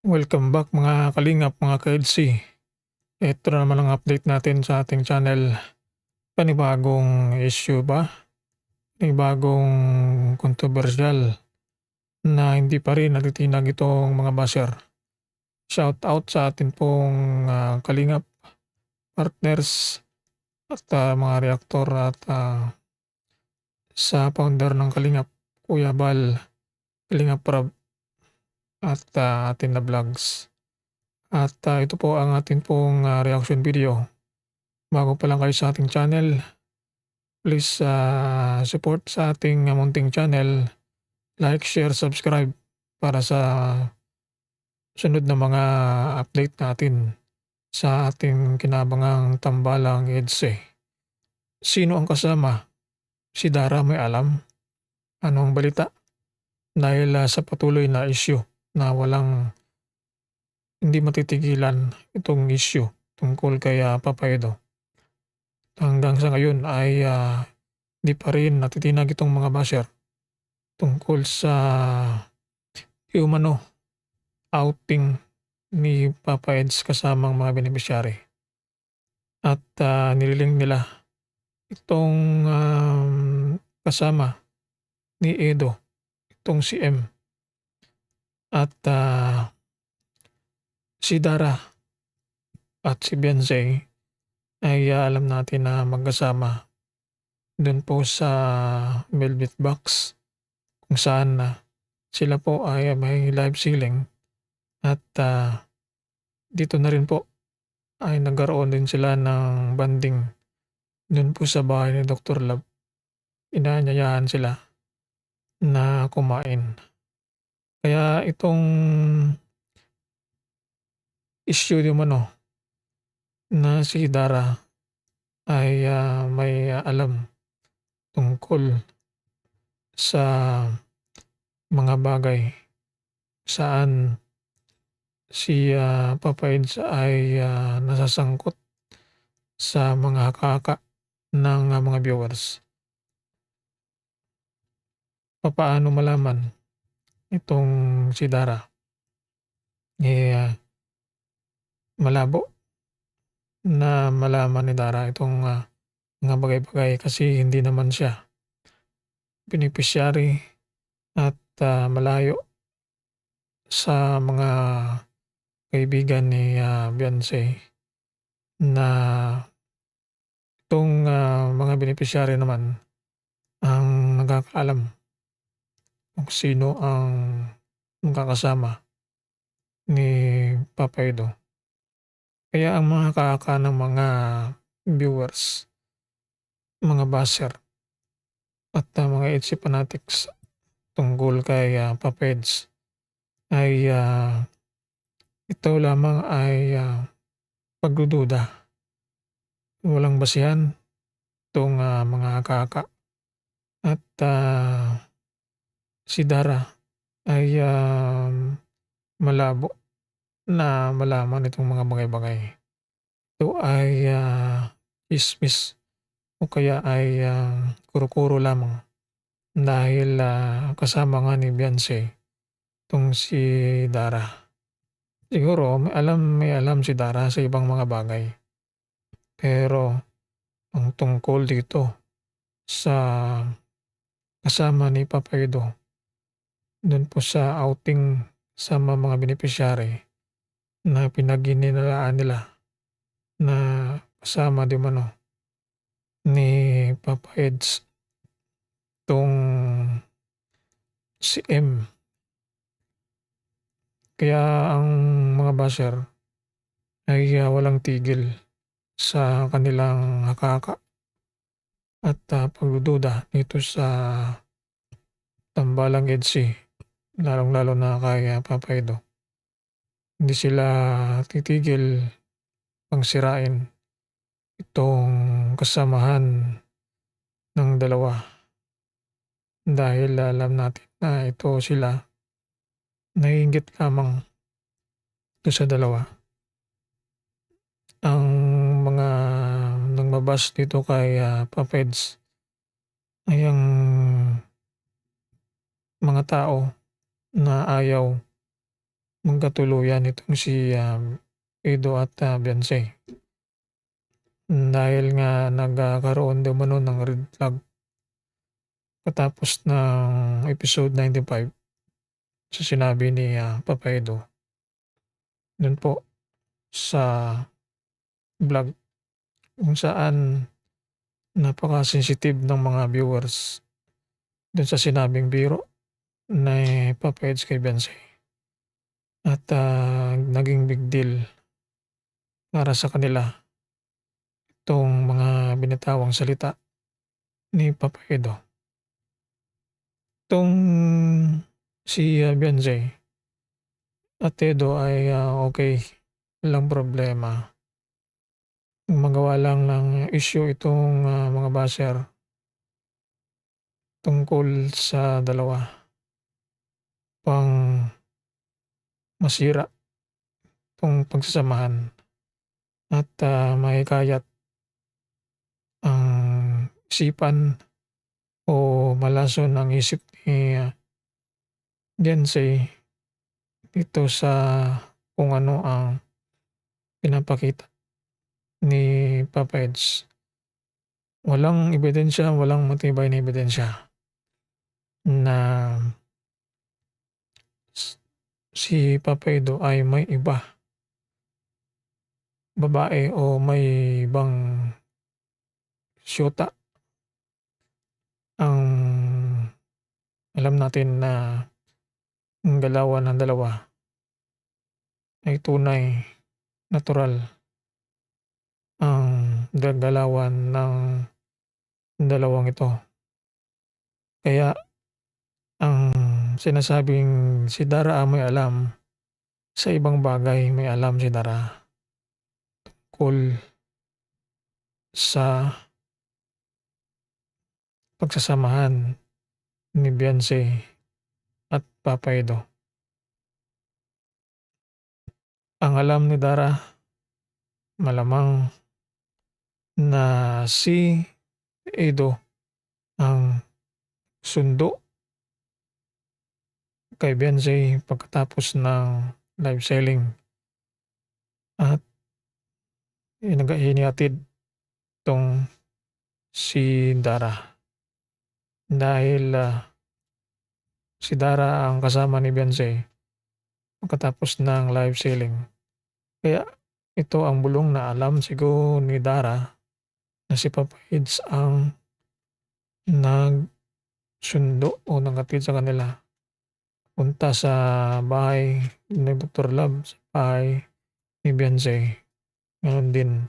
Welcome back mga kalingap, mga ka-EDC. Ito na naman ang update natin sa ating channel. Panibagong issue ba? Panibagong kontrobersyal na hindi pa rin natitinag itong mga basher. Shout out sa atin pong kalingap, partners at mga reaktor at sa founder ng Kalingap, Kuya Bal, Kalingap Prab at atin na vlogs. At ito po ang atin pong reaction video. Bago pa lang kayo sa ating channel, please support sa ating munting channel. Like, share, subscribe para sa sunod na mga update natin sa ating kinabangang tambalang EDSE. Sino ang kasama? Si Dara may alam? Anong balita? Dahil sa patuloy na issue na hindi matitigilan itong issue tungkol kay Papa Edo. Hanggang sa ngayon ay di pa rin natitinag itong mga basher tungkol sa umano outing ni Papa Eds kasamang mga beneficiary. At nililing nila itong kasama ni Edo, itong si M. At si Dara at si Beyonce ay alam natin na magkasama dun po sa Velvet Box kung saan sila po ay may live ceiling at dito na rin po ay nagkaroon din sila ng banding dun po sa bahay ni Dr. Love. Inaanyayahan sila na kumain. Kaya itong issue yung na si Dara ay may alam tungkol sa mga bagay saan si Papa Eds ay nasasangkot sa mga haka ng mga viewers. Papaano malaman itong si Dara? Malabo na malaman ni Dara itong mga bagay-bagay kasi hindi naman siya beneficiary at malayo sa mga kaibigan ni Beyonce na itong mga beneficiary naman ang nagkakaalam kung sino ang magkakasama ni Papa Edo. Kaya ang mga kaka ng mga viewers, mga basher at mga EDSE fanatics tungkol kay Papa Eds ay ito lamang ay pagdududa. Walang basihan itong mga kaka at si Dara ay malabo na malaman itong mga bagay-bagay. Ito ay chismis o kaya ay kuro-kuro lamang dahil kasama nga ni Beyonce itong si Dara. Siguro may alam si Dara sa ibang mga bagay. Pero ang tungkol dito sa kasama ni Papa Edo dun po sa outing sa mga beneficiary na pinag-inilalaan nila na kasama di ni Papa Eds tong si M. Kaya ang mga basher ay walang tigil sa kanilang haka at pagdududa dito sa tambalang EDSE, lalong-lalo na kay Papa Edo. Hindi sila titigil pang sirain itong kasamahan ng dalawa dahil alam natin na ito sila naiinggit lamang ito sa dalawa. Ang mga nagmabas dito kay Papa Eds ay ang mga tao na ayaw magkatuluyan itong si Edo at Beyonce. Dahil nga nagkaroon daw umano ng red flag katapos ng episode 95 sa sinabi ni Papa Edo dun po sa vlog kung saan napaka-sensitive ng mga viewers dun sa sinabing biro ni Papa Eds kay Beyonce. At naging big deal para sa kanila itong mga binitawang salita ni Papa Edo. Itong si Beyonce at Edo ay okay, walang problema. Magawa lang ng issue itong mga basher tungkol sa dalawa pang masira itong pagsasamahan at mahikayat ang isipan o malason ang isip ni Beyonce dito sa kung ano ang pinapakita ni Papa Eds. Walang ebidensya, walang matibay na ebidensya na si Papa Edo ay may iba, babae o may ibang syota. Ang alam natin na ang galawan ng dalawa ay tunay, natural ang galawan ng dalawang ito. Kaya ang sinasabing si Dara may alam sa ibang bagay, may alam si Dara tungkol sa pagsasamahan ni Beyonce at Papa Edo. Ang alam ni Dara malamang na si Edo ang sundo kay Beyonce pagkatapos ng live selling at hinihatid itong si Dara dahil si Dara ang kasama ni Beyonce pagkatapos ng live selling. Kaya ito ang bulong na alam siguro ni Dara na si Papa Eds ang nagsundo o naghatid sa kanila punta sa bahay ni Dr. Love, sa bahay ni Beyonce. Ngayon din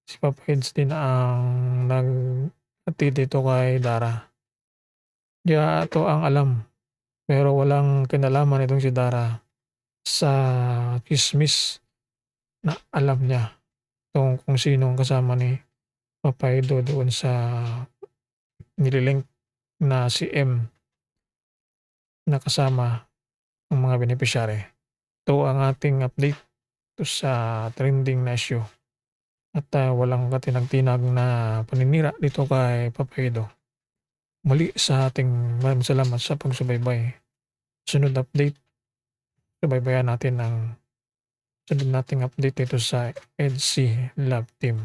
si Papa Eds din ang naghatid dito kay Dara. Kaya ito ang alam, pero walang kinalaman itong si Dara sa chismis na alam niya kung sino ang kasama ni Papa Edo doon sa nililink na si M na kasama ng mga beneficiary. Ito ang ating update sa trending na issue at walang katinag-tinag na paninira dito kay Papa Edo. Muli sa ating maraming salamat sa pagsubaybay. Sunod update, subaybayan natin ang sunod nating update dito sa EDC Love Team.